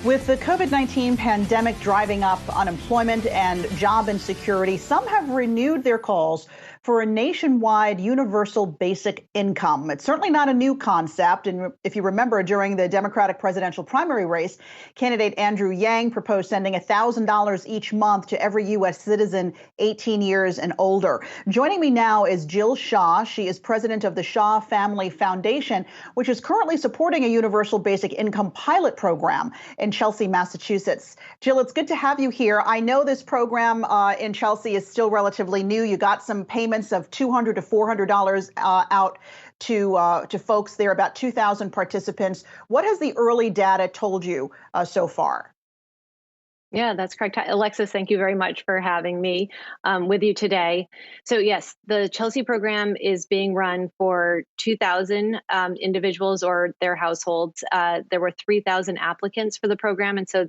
With the COVID-19 pandemic driving up unemployment and job insecurity, some have renewed their calls for a nationwide universal basic income. It's certainly not a new concept. And if you remember, during the Democratic presidential primary race, candidate Andrew Yang proposed sending $1,000 each month to every U.S. citizen 18 years and older. Joining me now is Jill Shah. She is president of the Shah Foundation, which is currently supporting a universal basic income pilot program in Chelsea, Massachusetts. Jill, it's good to have you here. I know this program in Chelsea is still relatively new. You got some payments of $200 to $400 out to folks there, about 2,000 participants. What has the early data told you so far? Yeah, that's correct. Alexis, thank you very much for having me with you today. So yes, the Chelsea program is being run for 2,000 individuals or their households. There were 3,000 applicants for the program, and so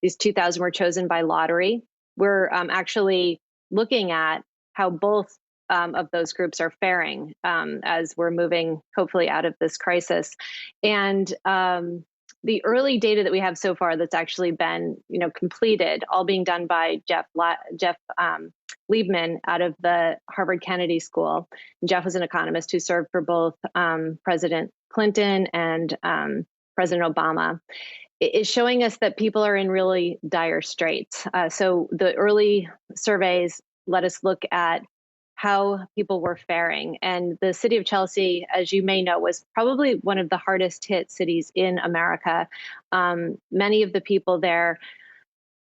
these 2,000 were chosen by lottery. We're actually looking at how both of those groups are faring as we're moving, hopefully, out of this crisis. And the early data that we have so far that's actually been, completed, all being done by Jeff Liebman out of the Harvard Kennedy School. And Jeff was an economist who served for both President Clinton and President Obama. It is showing us that people are in really dire straits. So the early surveys let us look at how people were faring. And the city of Chelsea, as you may know, was probably one of the hardest hit cities in America. Many of the people there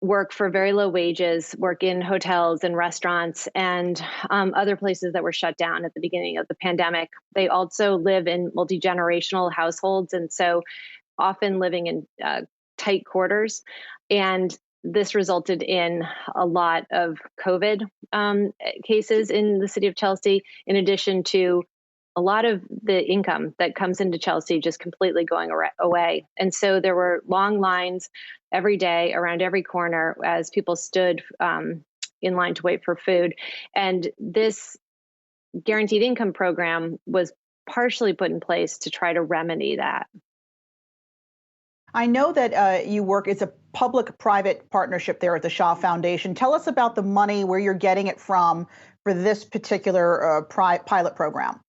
work for very low wages, work in hotels and restaurants and other places that were shut down at the beginning of the pandemic. They also live in multi-generational households, and so often living in tight quarters. And this resulted in a lot of COVID cases in the city of Chelsea, in addition to a lot of the income that comes into Chelsea just completely going away. And so there were long lines every day around every corner as people stood in line to wait for food. And this guaranteed income program was partially put in place to try to remedy that. I know that you work, it's a public-private partnership there at the Shah Foundation. Tell us about the money, where you're getting it from for this particular pilot program.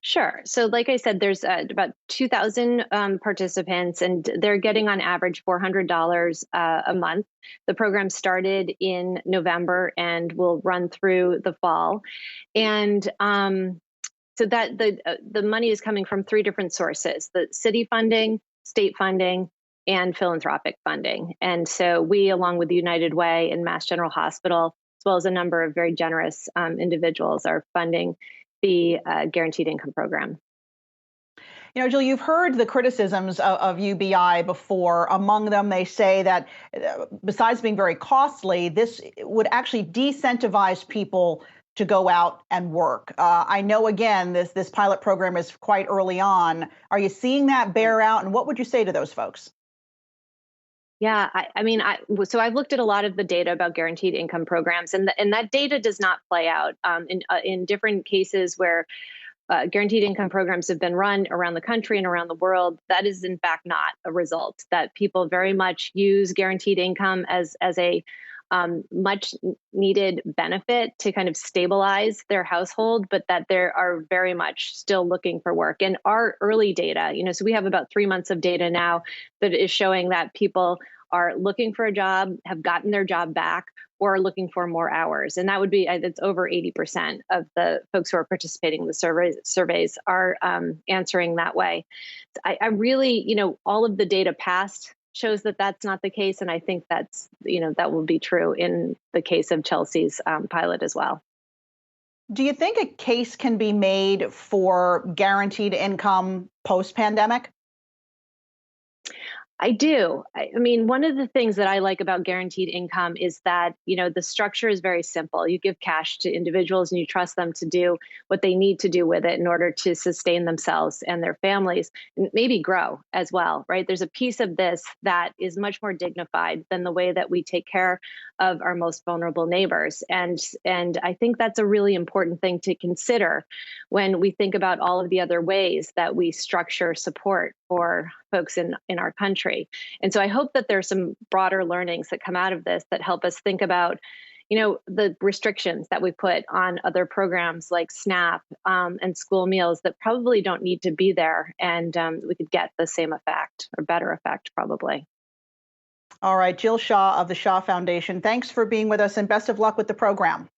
Sure. So like I said, there's about 2,000 participants, and they're getting on average $400 a month. The program started in November and will run through the fall. And so that the money is coming from three different sources: the city funding, state funding, and philanthropic funding. And so we, along with the United Way and Mass General Hospital, as well as a number of very generous individuals, are funding the guaranteed income program. Jill, you've heard the criticisms of UBI before. Among them, they say that besides being very costly, this would actually decentivize people to go out and work. I know, again, this pilot program is quite early on. Are you seeing that bear out? And what would you say to those folks? Yeah, so I've looked at a lot of the data about guaranteed income programs, and that data does not play out in different cases where guaranteed income programs have been run around the country and around the world. That is, in fact, not a result. That people very much use guaranteed income as a much needed benefit to kind of stabilize their household, but that they are very much still looking for work. And our early data, so we have about 3 months of data now that is showing that people are looking for a job, have gotten their job back, or are looking for more hours. And that would be, it's over 80% of the folks who are participating in the surveys are answering that way. I really, all of the data past shows that that's not the case. And I think that's, that will be true in the case of Chelsea's pilot as well. Do you think a case can be made for guaranteed income post-pandemic? I do. One of the things that I like about guaranteed income is that, the structure is very simple. You give cash to individuals and you trust them to do what they need to do with it in order to sustain themselves and their families, and maybe grow as well, right? There's a piece of this that is much more dignified than the way that we take care of our most vulnerable neighbors. And I think that's a really important thing to consider when we think about all of the other ways that we structure support for folks in our country. And so I hope that there's some broader learnings that come out of this that help us think about, the restrictions that we put on other programs like SNAP and school meals that probably don't need to be there. And we could get the same effect or better effect, probably. All right, Jill Shah of the Shah Foundation, thanks for being with us and best of luck with the program.